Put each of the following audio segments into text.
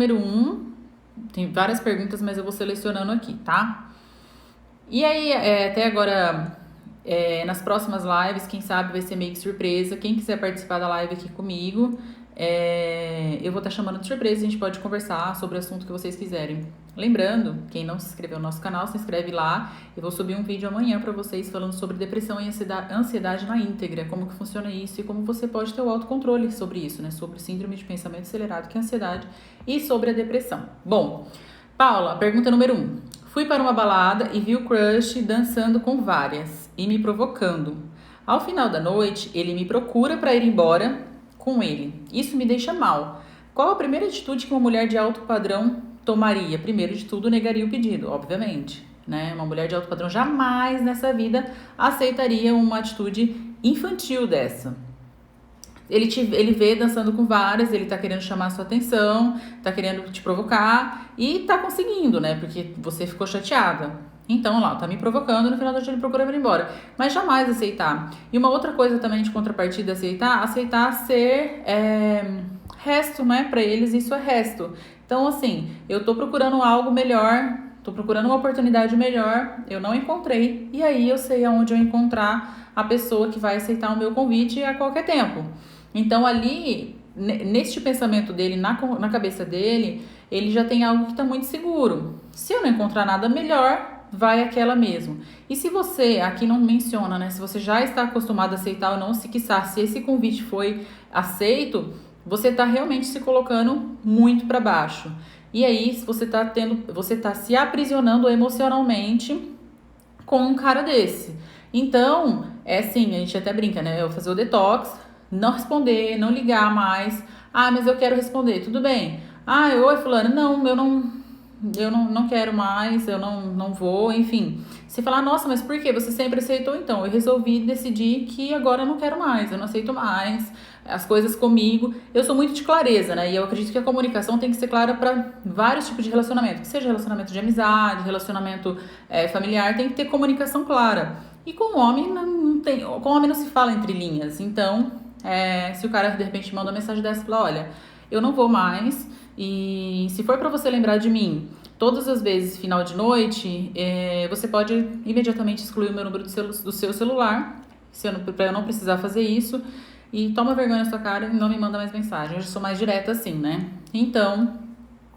Número 1, tem várias perguntas, mas eu vou selecionando aqui, tá? E aí, até agora, nas próximas lives, quem sabe vai ser meio que surpresa. Quem quiser participar da live aqui comigo, eu vou estar chamando de surpresa e a gente pode conversar sobre o assunto que vocês quiserem. Lembrando, quem não se inscreveu no nosso canal, se inscreve lá. Eu vou subir um vídeo amanhã para vocês falando sobre depressão e ansiedade na íntegra, como que funciona isso e como você pode ter o autocontrole sobre isso, né? Sobre síndrome de pensamento acelerado, que é a ansiedade, e sobre a depressão. Bom, Paula, pergunta número 1. Fui para uma balada e vi o crush dançando com várias e me provocando. Ao final da noite, ele me procura para ir embora com ele. Isso me deixa mal. Qual a primeira atitude que uma mulher de alto padrão tomaria? Primeiro de tudo, negaria o pedido, obviamente, né? Uma mulher de alto padrão jamais nessa vida aceitaria uma atitude infantil dessa. Ele vê dançando com várias, ele tá querendo chamar a sua atenção, tá querendo te provocar e tá conseguindo, né? Porque você ficou chateada. Então, lá, tá me provocando, no final da noite ele procura vir embora. Mas jamais aceitar. E uma outra coisa também de contrapartida aceitar ser resto, né? Pra eles isso é resto. Então, assim, eu tô procurando algo melhor, tô procurando uma oportunidade melhor, eu não encontrei. E aí eu sei aonde eu encontrar a pessoa que vai aceitar o meu convite a qualquer tempo. Então, ali, neste pensamento dele, na cabeça dele, ele já tem algo que está muito seguro. Se eu não encontrar nada melhor, vai aquela mesmo. E se você, aqui não menciona, né? Se você já está acostumado a aceitar ou não, se esse convite foi aceito, você está realmente se colocando muito para baixo. E aí, você está se aprisionando emocionalmente com um cara desse. Então, assim, a gente até brinca, né? Eu vou fazer o detox, não responder, não ligar mais. Ah, mas eu quero responder, tudo bem. Ah, oi, fulano, não, eu não quero mais, eu não vou, enfim. Você falar, nossa, mas por quê? Você sempre aceitou, então. Eu resolvi decidir que agora eu não quero mais, eu não aceito mais as coisas comigo. Eu sou muito de clareza, né? E eu acredito que a comunicação tem que ser clara para vários tipos de relacionamento. Que seja relacionamento de amizade, relacionamento familiar, tem que ter comunicação clara. E com o homem com o homem não se fala entre linhas. Então, se o cara de repente manda uma mensagem dessa e fala, olha, eu não vou mais, e se for para você lembrar de mim todas as vezes final de noite, você pode imediatamente excluir o meu número do seu celular, para eu não precisar fazer isso, e toma vergonha na sua cara e não me manda mais mensagem. Eu sou mais direta assim, né? Então,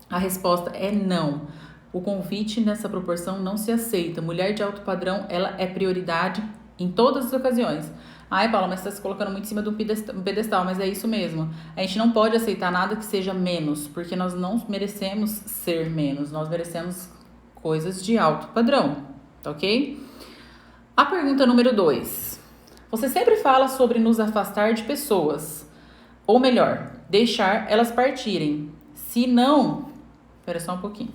a resposta é não. O convite nessa proporção não se aceita. Mulher de alto padrão, ela é prioridade em todas as ocasiões. Ai, Paula, mas você está se colocando muito em cima de um pedestal, mas é isso mesmo. A gente não pode aceitar nada que seja menos, porque nós não merecemos ser menos, nós merecemos coisas de alto padrão, tá ok? A pergunta número 2. Você sempre fala sobre nos afastar de pessoas, ou melhor, deixar elas partirem. Se não... Espera só um pouquinho.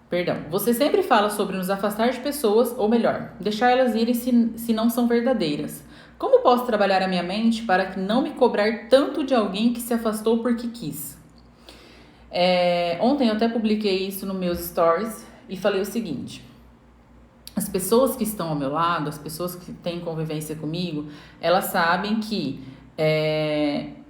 Perdão. Você sempre fala sobre nos afastar de pessoas, ou melhor, deixar elas irem se não são verdadeiras. Como posso trabalhar a minha mente para não me cobrar tanto de alguém que se afastou porque quis? Ontem eu até publiquei isso nos meus stories e falei o seguinte: as pessoas que estão ao meu lado, as pessoas que têm convivência comigo, elas sabem que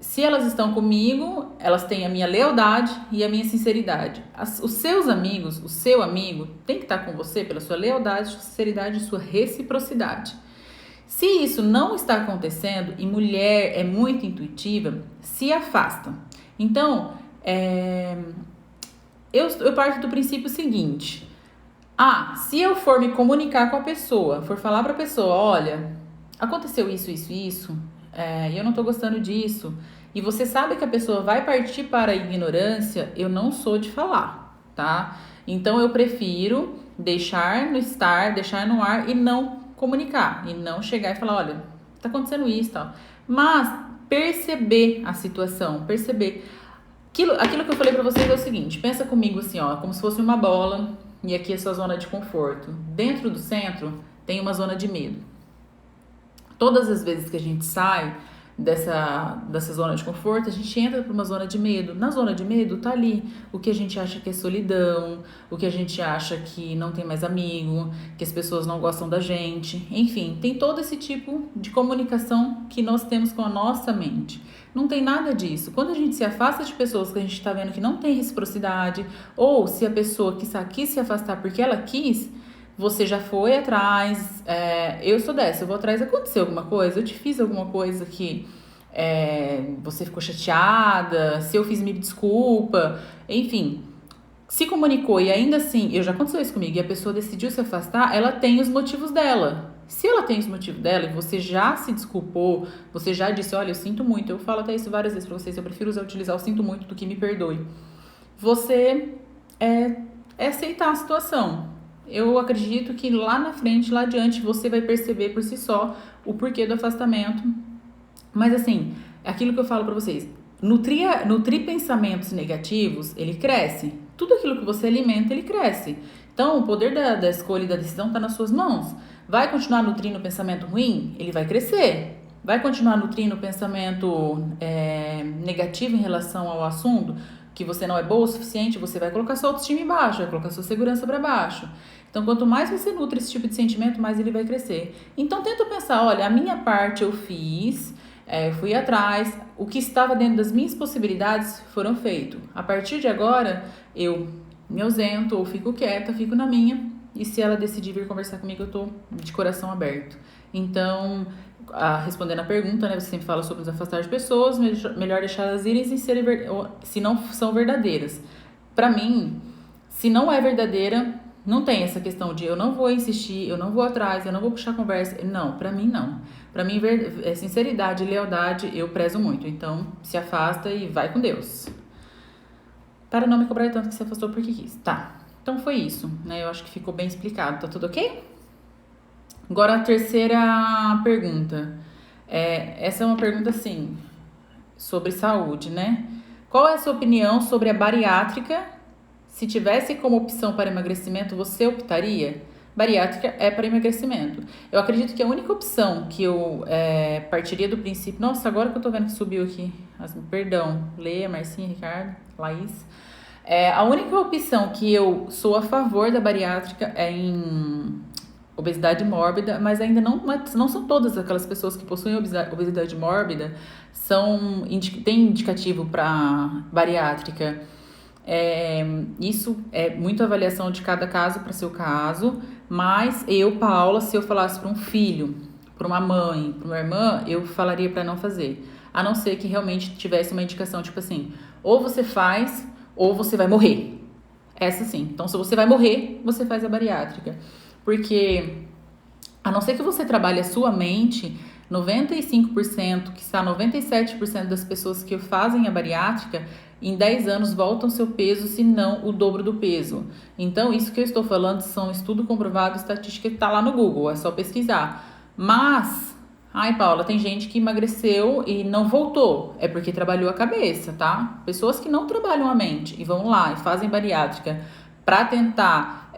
se elas estão comigo, elas têm a minha lealdade e a minha sinceridade. Os seus amigos, o seu amigo tem que estar com você pela sua lealdade, sua sinceridade e sua reciprocidade. Se isso não está acontecendo e mulher é muito intuitiva, se afasta. Então, eu parto do princípio seguinte: se eu for me comunicar com a pessoa, for falar para a pessoa, olha, aconteceu isso, e eu não tô gostando disso, e você sabe que a pessoa vai partir para a ignorância, eu não sou de falar, tá? Então eu prefiro deixar no ar e não comunicar, e não chegar e falar, olha, tá acontecendo isso e tal. Mas perceber a situação, perceber. Aquilo que eu falei pra vocês é o seguinte: pensa comigo assim, ó, como se fosse uma bola, e aqui é a sua zona de conforto. Dentro do centro tem uma zona de medo. Todas as vezes que a gente sai dessa zona de conforto, a gente entra para uma zona de medo. Na zona de medo tá ali o que a gente acha que é solidão, o que a gente acha que não tem mais amigo, que as pessoas não gostam da gente. Enfim, tem todo esse tipo de comunicação que nós temos com a nossa mente. Não tem nada disso. Quando a gente se afasta de pessoas que a gente está vendo que não tem reciprocidade, ou se a pessoa quis se afastar porque ela quis, você já foi atrás. Eu sou dessa, eu vou atrás. Aconteceu alguma coisa? Eu te fiz alguma coisa que você ficou chateada? Se eu fiz, me desculpa. Enfim, se comunicou e ainda assim, já aconteceu isso comigo, e a pessoa decidiu se afastar, ela tem os motivos dela. Se ela tem os motivos dela e você já se desculpou, você já disse, olha, eu sinto muito, eu falo até isso várias vezes pra vocês, eu prefiro utilizar o sinto muito do que me perdoe. Você aceitar a situação. Eu acredito que lá na frente, lá adiante, você vai perceber por si só o porquê do afastamento. Mas assim, é aquilo que eu falo pra vocês, nutrir pensamentos negativos, ele cresce. Tudo aquilo que você alimenta, ele cresce. Então, o poder da escolha e da decisão está nas suas mãos. Vai continuar nutrindo o pensamento ruim? Ele vai crescer. Vai continuar nutrindo o pensamento negativo em relação ao assunto? Que você não é boa o suficiente, você vai colocar sua autoestima embaixo, vai colocar sua segurança para baixo. Então, quanto mais você nutre esse tipo de sentimento, mais ele vai crescer. Então, tenta pensar, olha, a minha parte eu fiz, fui atrás, o que estava dentro das minhas possibilidades foram feitos. A partir de agora, eu me ausento ou fico quieta, fico na minha, e se ela decidir vir conversar comigo, eu tô de coração aberto. Então, respondendo a pergunta, né, você sempre fala sobre nos afastar de pessoas, melhor deixar elas irem se não são verdadeiras. Pra mim, se não é verdadeira, não tem essa questão de eu não vou insistir, eu não vou atrás, eu não vou puxar conversa. Não, pra mim não. Pra mim, sinceridade e lealdade eu prezo muito. Então, se afasta e vai com Deus. Para não me cobrar tanto que se afastou porque quis. Tá, então foi isso, né? Eu acho que ficou bem explicado. Tá tudo ok? Agora a terceira pergunta. Essa é uma pergunta, assim, sobre saúde, né? Qual é a sua opinião sobre a bariátrica? Se tivesse como opção para emagrecimento, você optaria? Bariátrica é para emagrecimento. Eu acredito que a única opção que eu partiria do princípio... Nossa, agora que eu tô vendo que subiu aqui. Perdão, Leia, Marcinha, Ricardo, Laís. A única opção que eu sou a favor da bariátrica é em obesidade mórbida, mas ainda não são todas aquelas pessoas que possuem obesidade mórbida tem indicativo para bariátrica. Isso é muito avaliação de cada caso para seu caso, mas eu, Paula, se eu falasse para um filho, para uma mãe, para uma irmã, eu falaria para não fazer, a não ser que realmente tivesse uma indicação, tipo assim, ou você faz ou você vai morrer. Essa sim. Então, se você vai morrer, você faz a bariátrica. Porque, a não ser que você trabalhe a sua mente, 95%, que está 97% das pessoas que fazem a bariátrica, em 10 anos voltam seu peso, se não o dobro do peso. Então, isso que eu estou falando são estudo comprovado, estatística que está lá no Google, é só pesquisar. Mas, ai, Paula, tem gente que emagreceu e não voltou. É porque trabalhou a cabeça, tá? Pessoas que não trabalham a mente e vão lá e fazem bariátrica para tentar...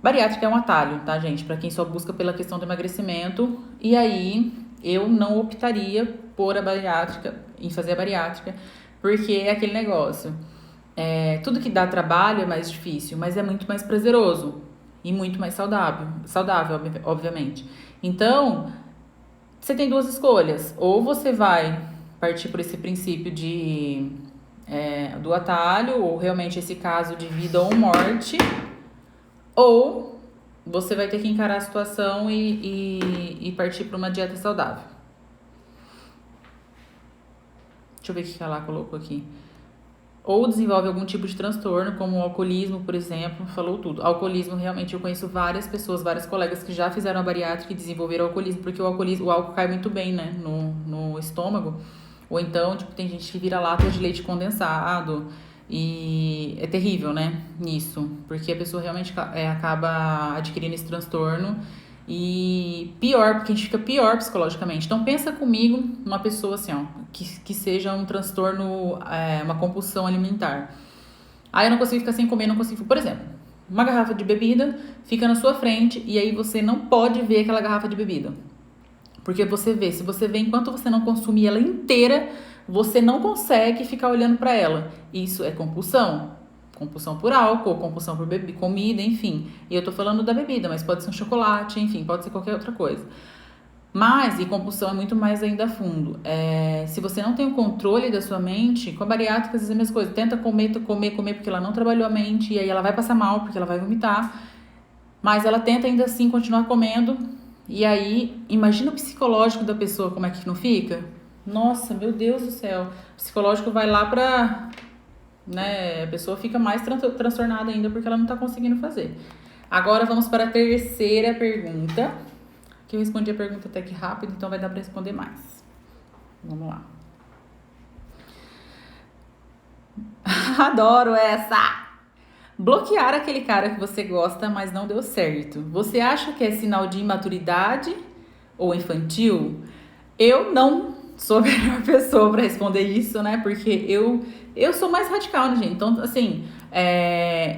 Bariátrica é um atalho, tá, gente? Para quem só busca pela questão do emagrecimento. E aí, eu não optaria por em fazer a bariátrica, porque é aquele negócio. Tudo que dá trabalho é mais difícil, mas é muito mais prazeroso e muito mais saudável, obviamente. Então, você tem duas escolhas. Ou você vai partir por esse princípio do atalho, ou realmente esse caso de vida ou morte, ou você vai ter que encarar a situação e partir para uma dieta saudável. Deixa eu ver o que ela colocou aqui. Ou desenvolve algum tipo de transtorno, como o alcoolismo, por exemplo, falou tudo. Alcoolismo, realmente, eu conheço várias pessoas, vários colegas que já fizeram a bariátrica e desenvolveram alcoolismo, porque o álcool cai muito bem, né, no estômago. Ou então, tem gente que vira lata de leite condensado, e é terrível, né, nisso, porque a pessoa realmente acaba adquirindo esse transtorno e pior, porque a gente fica pior psicologicamente. Então pensa comigo uma pessoa assim, ó, que seja um transtorno, uma compulsão alimentar. Eu não consigo ficar sem comer, não consigo, por exemplo, uma garrafa de bebida fica na sua frente e aí você não pode ver aquela garrafa de bebida. Porque você vê, se você vê enquanto você não consumir ela inteira, você não consegue ficar olhando para ela. Isso é compulsão. Compulsão por álcool, compulsão por comida, enfim. E eu tô falando da bebida, mas pode ser um chocolate, enfim, pode ser qualquer outra coisa. Mas, e compulsão é muito mais ainda a fundo. Se você não tem o controle da sua mente, com a bariátrica às vezes é a mesma coisa. Tenta comer, porque ela não trabalhou a mente, e aí ela vai passar mal, porque ela vai vomitar. Mas ela tenta ainda assim continuar comendo. E aí, imagina o psicológico da pessoa, como é que não fica? Nossa, meu Deus do céu. O psicológico vai lá pra... né, a pessoa fica mais transtornada ainda porque ela não tá conseguindo fazer. Agora vamos para a terceira pergunta. Que eu respondi a pergunta até que rápido, então vai dar para responder mais. Vamos lá. Adoro essa! Bloquear aquele cara que você gosta, mas não deu certo. Você acha que é sinal de imaturidade ou infantil? Eu não sou a melhor pessoa para responder isso, né? Porque eu sou mais radical, né, gente? Então, assim,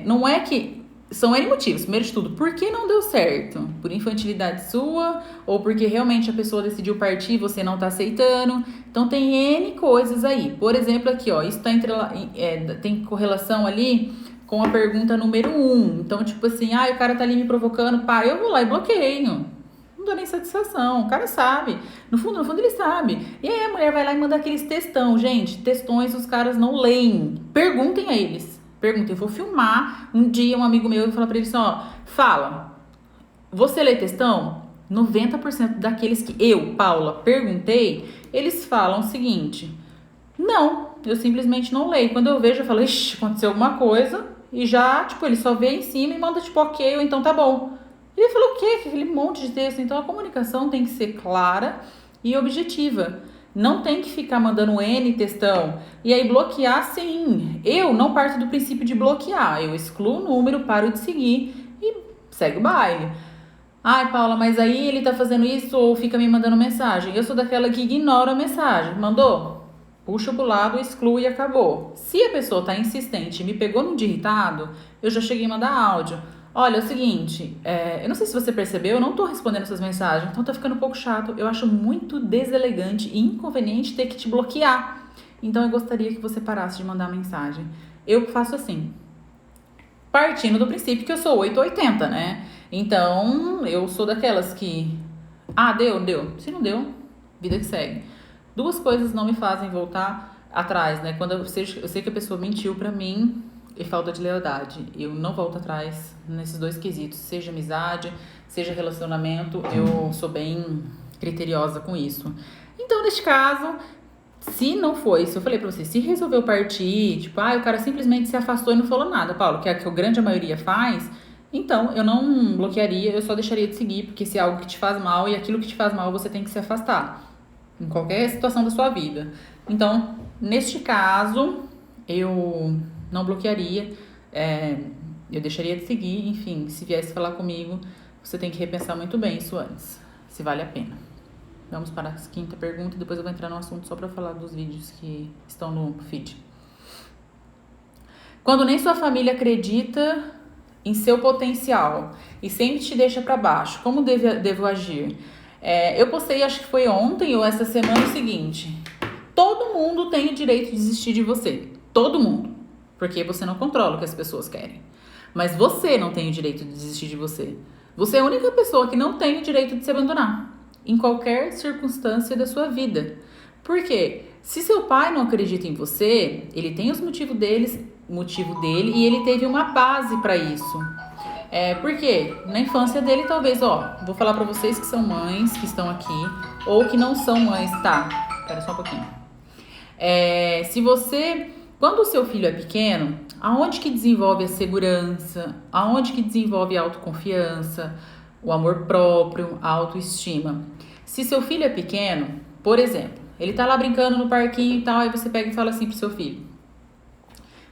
não é que... São N motivos. Primeiro de tudo, por que não deu certo? Por infantilidade sua? Ou porque realmente a pessoa decidiu partir e você não tá aceitando? Então, tem N coisas aí. Por exemplo, aqui, ó, isso tá tem correlação ali com a pergunta número 1. Então, tipo assim, o cara tá ali me provocando, pá, eu vou lá e bloqueio. Não dou nem satisfação, o cara sabe. No fundo ele sabe. E aí a mulher vai lá e manda aqueles textão. Gente, textões os caras não leem. Perguntem a eles. Perguntem, eu vou filmar um dia um amigo meu e falar pra ele assim, ó, fala, você lê textão? 90% daqueles que eu, Paula, perguntei, eles falam o seguinte, não, eu simplesmente não leio. Quando eu vejo, eu falo, ixi, aconteceu alguma coisa, e já, tipo, ele só vê em cima e manda, tipo, ok, ou então tá bom. E ele falou, o quê? Aquele monte de texto. Então, a comunicação tem que ser clara e objetiva. Não tem que ficar mandando N textão. E aí, bloquear, sim. Eu não parto do princípio de bloquear. Eu excluo o número, paro de seguir e segue o baile. Ai, Paula, mas aí ele tá fazendo isso ou fica me mandando mensagem. Eu sou daquela que ignora a mensagem. Mandou? Puxa pro lado, exclui e acabou. Se a pessoa tá insistente e me pegou num dia irritado, eu já cheguei a mandar áudio. Olha, é o seguinte, eu não sei se você percebeu, eu não tô respondendo essas mensagens, então tá ficando um pouco chato. Eu acho muito deselegante e inconveniente ter que te bloquear. Então eu gostaria que você parasse de mandar mensagem. Eu faço assim, partindo do princípio que eu sou 880, né? Então eu sou daquelas que... deu. Se não deu, vida que segue. Duas coisas não me fazem voltar atrás, né? Quando eu sei que a pessoa mentiu pra mim... e falta de lealdade. Eu não volto atrás nesses dois quesitos, seja amizade, seja relacionamento, eu sou bem criteriosa com isso. Então, neste caso, se não foi, se eu falei pra você, se resolveu partir, tipo, o cara simplesmente se afastou e não falou nada, Paulo, que é o que a grande maioria faz, então eu não bloquearia, eu só deixaria de seguir, porque se é algo que te faz mal e aquilo que te faz mal, você tem que se afastar, em qualquer situação da sua vida. Então, neste caso, eu não bloquearia, eu deixaria de seguir, enfim, se viesse falar comigo, você tem que repensar muito bem isso antes, se vale a pena. Vamos para a quinta pergunta e depois eu vou entrar no assunto só para falar dos vídeos que estão no feed. Quando nem sua família acredita em seu potencial e sempre te deixa para baixo, como devo agir? Eu postei, acho que foi ontem ou essa semana, o seguinte: todo mundo tem o direito de desistir de você, todo mundo. Porque você não controla o que as pessoas querem. Mas você não tem o direito de desistir de você. Você é a única pessoa que não tem o direito de se abandonar. Em qualquer circunstância da sua vida. Por quê? Se seu pai não acredita em você, ele tem os motivos dele e ele teve uma base para isso. Por quê? Na infância dele, talvez, vou falar para vocês que são mães, que estão aqui, ou que não são mães, tá? Espera só um pouquinho. Quando o seu filho é pequeno, aonde que desenvolve a segurança, aonde que desenvolve a autoconfiança, o amor próprio, a autoestima? Se seu filho é pequeno, por exemplo, ele tá lá brincando no parquinho e tal, aí você pega e fala assim pro seu filho: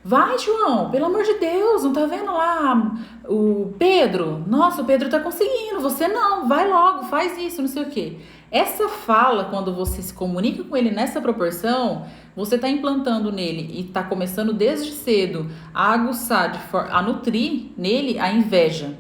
vai, João, pelo amor de Deus, não tá vendo lá o Pedro? Nossa, o Pedro tá conseguindo, você não, vai logo, faz isso, não sei o quê. Essa fala, quando você se comunica com ele nessa proporção, você tá implantando nele e tá começando desde cedo a aguçar, a nutrir nele a inveja.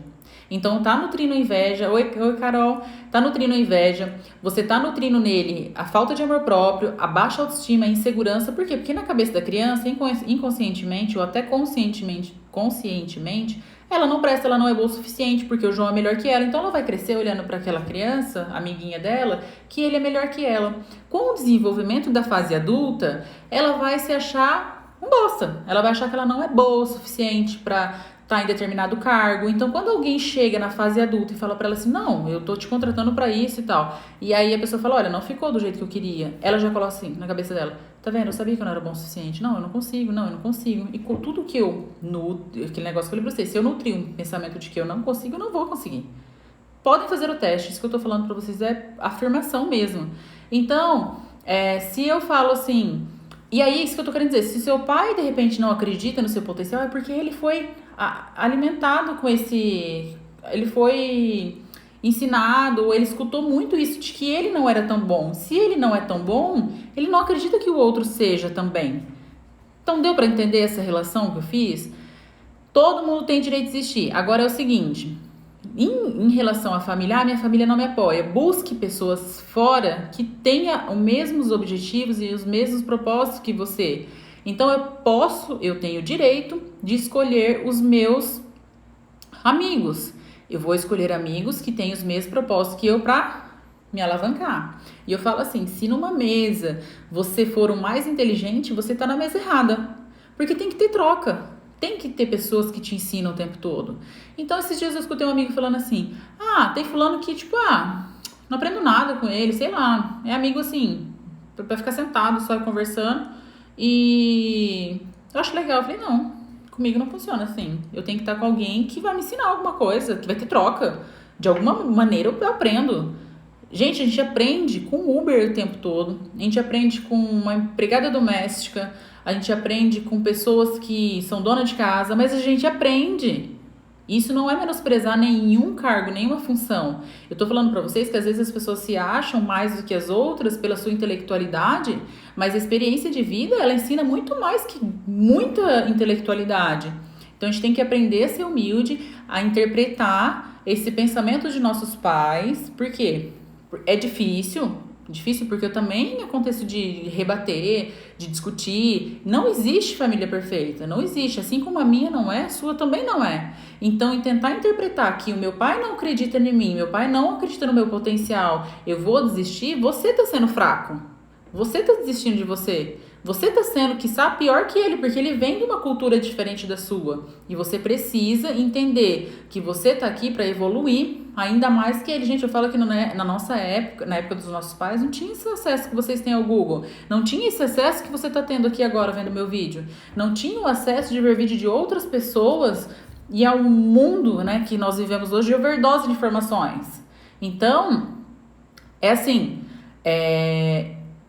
Então tá nutrindo inveja. Oi, Carol. Tá nutrindo inveja. Você tá nutrindo nele a falta de amor próprio, a baixa autoestima, a insegurança. Por quê? Porque na cabeça da criança, inconscientemente ou até conscientemente, ela não presta, ela não é boa o suficiente, porque o João é melhor que ela. Então ela vai crescer olhando para aquela criança, amiguinha dela, que ele é melhor que ela. Com o desenvolvimento da fase adulta, ela vai se achar um bosta. Ela vai achar que ela não é boa o suficiente para estar em determinado cargo. Então, quando alguém chega na fase adulta e fala para ela assim, não, eu tô te contratando para isso e tal. E aí a pessoa fala, olha, não ficou do jeito que eu queria. Ela já coloca assim na cabeça dela, tá vendo? Eu sabia que eu não era bom o suficiente. Não, eu não consigo, não, eu não consigo. E com tudo que eu nutro, aquele negócio que eu falei pra vocês, se eu nutrir um pensamento de que eu não consigo, eu não vou conseguir. Podem fazer o teste, isso que eu tô falando pra vocês é afirmação mesmo. Então, se eu falo assim, e aí isso que eu tô querendo dizer, se seu pai de repente não acredita no seu potencial, é porque ele foi alimentado com esse, ele foi ensinado, ou ele escutou muito isso de que ele não era tão bom. Se ele não é tão bom, ele não acredita que o outro seja também. Então deu pra entender essa relação que eu fiz? Todo mundo tem direito de existir. Agora é o seguinte, em relação à família, minha família não me apoia. Busque pessoas fora que tenham os mesmos objetivos e os mesmos propósitos que você. Então eu tenho o direito de escolher os meus amigos. Eu vou escolher amigos que têm os mesmos propósitos que eu para me alavancar. E eu falo assim, se numa mesa você for o mais inteligente, você tá na mesa errada. Porque tem que ter troca. Tem que ter pessoas que te ensinam o tempo todo. Então, esses dias eu escutei um amigo falando assim, tem fulano que, tipo, não aprendo nada com ele, sei lá. É amigo, assim, pra ficar sentado só conversando. E eu acho legal. Eu falei, não, comigo não funciona assim. Eu tenho que estar com alguém que vai me ensinar alguma coisa, que vai ter troca. De alguma maneira eu aprendo. Gente, a gente aprende com Uber o tempo todo. A gente aprende com uma empregada doméstica. A gente aprende com pessoas que são donas de casa. Mas a gente aprende. Isso não é menosprezar nenhum cargo, nenhuma função. Eu tô falando pra vocês que às vezes as pessoas se acham mais do que as outras pela sua intelectualidade. Mas a experiência de vida, ela ensina muito mais que muita intelectualidade. Então a gente tem que aprender a ser humilde, a interpretar esse pensamento de nossos pais. Por quê? É difícil porque eu também aconteço de rebater, de discutir. Não existe família perfeita, não existe. Assim como a minha não é, a sua também não é. Então, em tentar interpretar que o meu pai não acredita em mim, meu pai não acredita no meu potencial, eu vou desistir, você tá sendo fraco. Você tá desistindo de você. Você tá sendo, quiçá, pior que ele, porque ele vem de uma cultura diferente da sua. E você precisa entender que você tá aqui para evoluir, ainda mais que ele. Gente, eu falo que na nossa época, na época dos nossos pais, não tinha esse acesso que vocês têm ao Google. Não tinha esse acesso que você tá tendo aqui agora, vendo meu vídeo. Não tinha o acesso de ver vídeo de outras pessoas e ao mundo, né, que nós vivemos hoje de overdose de informações. Então, é assim,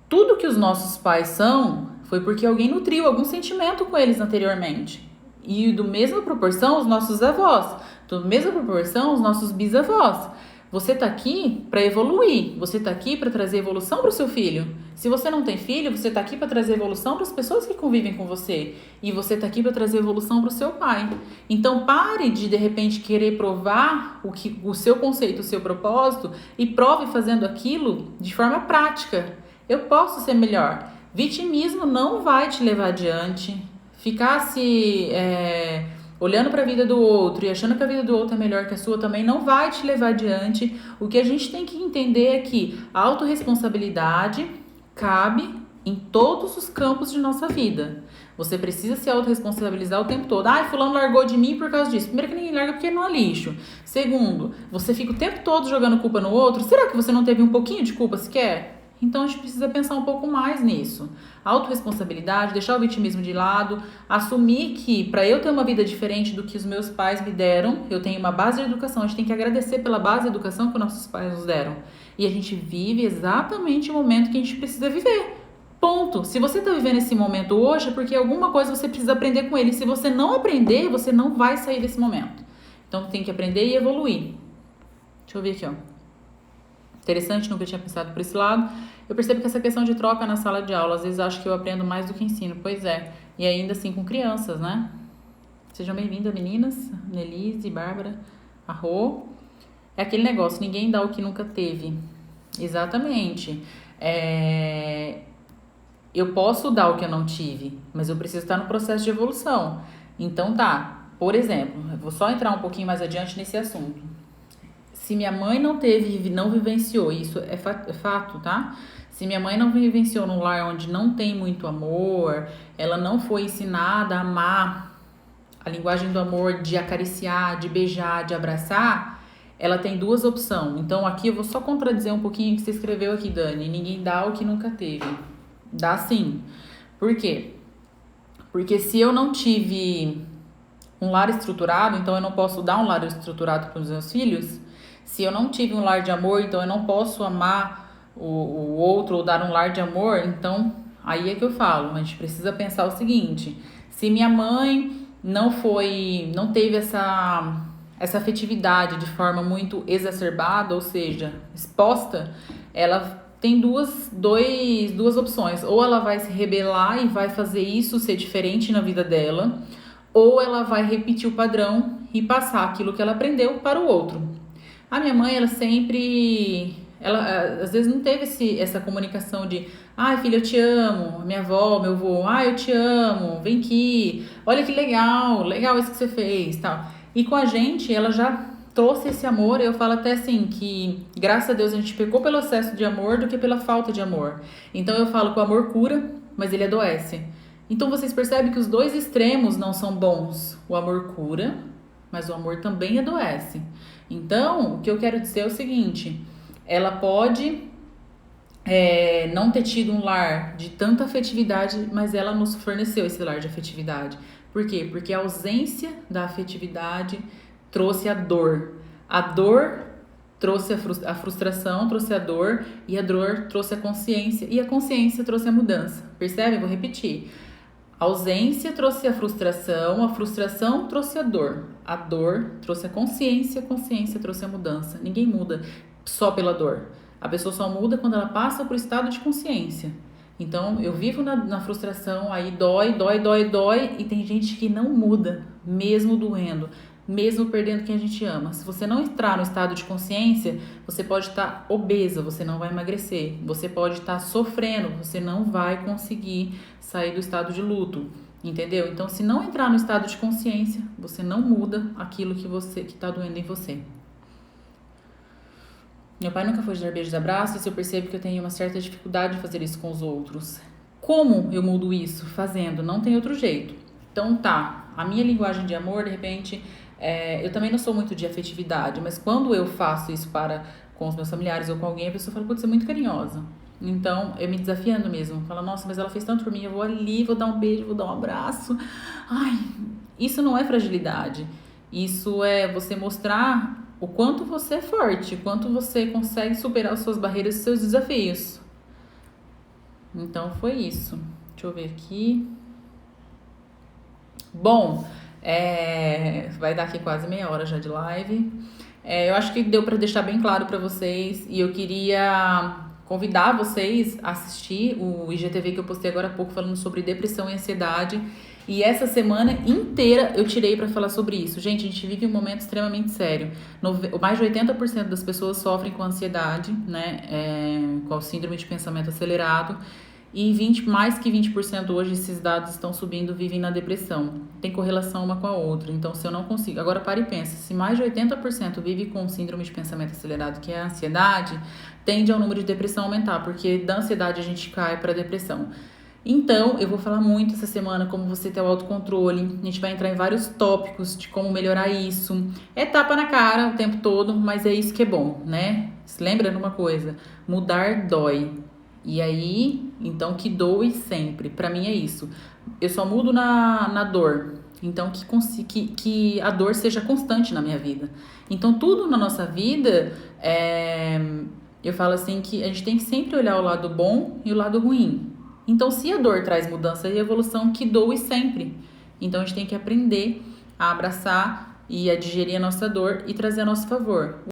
tudo que os nossos pais são foi porque alguém nutriu algum sentimento com eles anteriormente. E do mesma proporção os nossos avós, da mesma proporção os nossos bisavós. Você tá aqui para evoluir, você tá aqui para trazer evolução para o seu filho. Se você não tem filho, você tá aqui para trazer evolução para as pessoas que convivem com você. E você tá aqui para trazer evolução para o seu pai. Então pare de repente querer provar o seu conceito, o seu propósito e prove fazendo aquilo de forma prática. Eu posso ser melhor. Vitimismo não vai te levar adiante. Ficar se olhando para a vida do outro e achando que a vida do outro é melhor que a sua também não vai te levar adiante. O que a gente tem que entender é que a autorresponsabilidade cabe em todos os campos de nossa vida. Você precisa se autorresponsabilizar o tempo todo. Fulano largou de mim por causa disso. Primeiro, que ninguém larga porque não é lixo. Segundo, você fica o tempo todo jogando culpa no outro. Será que você não teve um pouquinho de culpa sequer? Então a gente precisa pensar um pouco mais nisso. Autorresponsabilidade, deixar o vitimismo de lado, assumir que para eu ter uma vida diferente do que os meus pais me deram, eu tenho uma base de educação. A gente tem que agradecer pela base de educação que os nossos pais nos deram. E a gente vive exatamente o momento que a gente precisa viver. Ponto. Se você está vivendo esse momento hoje, é porque alguma coisa você precisa aprender com ele. Se você não aprender, você não vai sair desse momento. Então tem que aprender e evoluir. Deixa eu ver aqui, ó. Interessante, nunca tinha pensado por esse lado. Eu percebo que essa questão de troca na sala de aula, às vezes acho que eu aprendo mais do que ensino. Pois é. E ainda assim com crianças, né? Sejam bem-vindas, meninas. Nelise, Bárbara, Arro. É aquele negócio, ninguém dá o que nunca teve. Exatamente. Eu posso dar o que eu não tive, mas eu preciso estar no processo de evolução. Então tá, por exemplo, eu vou só entrar um pouquinho mais adiante nesse assunto. Se minha mãe não teve, não vivenciou, isso é fato, tá? Se minha mãe não vivenciou num lar onde não tem muito amor, ela não foi ensinada a amar, a linguagem do amor de acariciar, de beijar, de abraçar, ela tem duas opções. Então aqui eu vou só contradizer um pouquinho o que você escreveu aqui, Dani. Ninguém dá o que nunca teve. Dá sim. Por quê? Porque se eu não tive um lar estruturado, então eu não posso dar um lar estruturado para os meus filhos. Se eu não tive um lar de amor, então eu não posso amar o outro ou dar um lar de amor. Então aí é que eu falo, a gente precisa pensar o seguinte: se minha mãe não teve essa afetividade de forma muito exacerbada, ou seja, exposta, ela tem duas opções. Ou ela vai se rebelar e vai fazer isso ser diferente na vida dela, ou ela vai repetir o padrão e passar aquilo que ela aprendeu para o outro. A minha mãe, ela às vezes não teve essa comunicação de ai, filha, eu te amo. Minha avó, meu avô, ai, eu te amo, vem aqui, olha que legal isso que você fez, tal. E com a gente, ela já trouxe esse amor. Eu falo até assim que, graças a Deus, a gente pecou pelo excesso de amor do que pela falta de amor. Então eu falo que o amor cura, mas ele adoece. Então vocês percebem que os dois extremos não são bons. O amor cura, mas o amor também adoece. Então, o que eu quero dizer é o seguinte: ela pode não ter tido um lar de tanta afetividade, mas ela nos forneceu esse lar de afetividade. Por quê? Porque a ausência da afetividade trouxe a dor. A dor trouxe a frustração, trouxe a dor, e a dor trouxe a consciência, e a consciência trouxe a mudança. Percebe? Vou repetir. A ausência trouxe a frustração trouxe a dor trouxe a consciência trouxe a mudança. Ninguém muda só pela dor. A pessoa só muda quando ela passa por estado de consciência. Então, eu vivo na frustração, aí dói, e tem gente que não muda, mesmo doendo, mesmo perdendo quem a gente ama. Se você não entrar no estado de consciência, você pode estar obesa, você não vai emagrecer. Você pode estar sofrendo, você não vai conseguir sair do estado de luto, entendeu? Então, se não entrar no estado de consciência, você não muda aquilo que está doendo em você. Meu pai nunca foi de dar beijos e abraços, e eu percebo que eu tenho uma certa dificuldade de fazer isso com os outros. Como eu mudo isso? Fazendo, não tem outro jeito. Então tá, a minha linguagem de amor, de repente, eu também não sou muito de afetividade, mas quando eu faço isso com os meus familiares ou com alguém, a pessoa fala, putz, você é muito carinhosa. Então, eu me desafiando mesmo. Fala, nossa, mas ela fez tanto por mim, eu vou ali, vou dar um beijo, vou dar um abraço. Ai, isso não é fragilidade. Isso é você mostrar o quanto você é forte, o quanto você consegue superar as suas barreiras e seus desafios. Então, foi isso. Deixa eu ver aqui. Bom, vai dar aqui quase meia hora já de live. Eu acho que deu para deixar bem claro para vocês, e eu queria convidar vocês a assistir o IGTV que eu postei agora há pouco falando sobre depressão e ansiedade. E essa semana inteira eu tirei para falar sobre isso. Gente, a gente vive um momento extremamente sério. Mais de 80% das pessoas sofrem com ansiedade, né? Com a síndrome de pensamento acelerado. E mais que 20% hoje, esses dados estão subindo, vivem na depressão. Tem correlação uma com a outra. Então, se eu não consigo... Agora, pare e pensa. Se mais de 80% vive com síndrome de pensamento acelerado, que é a ansiedade, tende ao número de depressão aumentar, porque da ansiedade a gente cai para a depressão. Então, eu vou falar muito essa semana como você ter o autocontrole. A gente vai entrar em vários tópicos de como melhorar isso. É tapa na cara o tempo todo, mas é isso que é bom, né? Se lembra de uma coisa? Mudar dói. E aí, então, que doe sempre. Pra mim é isso. Eu só mudo na dor. Então, que a dor seja constante na minha vida. Então, tudo na nossa vida, eu falo assim que a gente tem que sempre olhar o lado bom e o lado ruim. Então, se a dor traz mudança e evolução, que doe sempre. Então, a gente tem que aprender a abraçar e a digerir a nossa dor e trazer a nosso favor.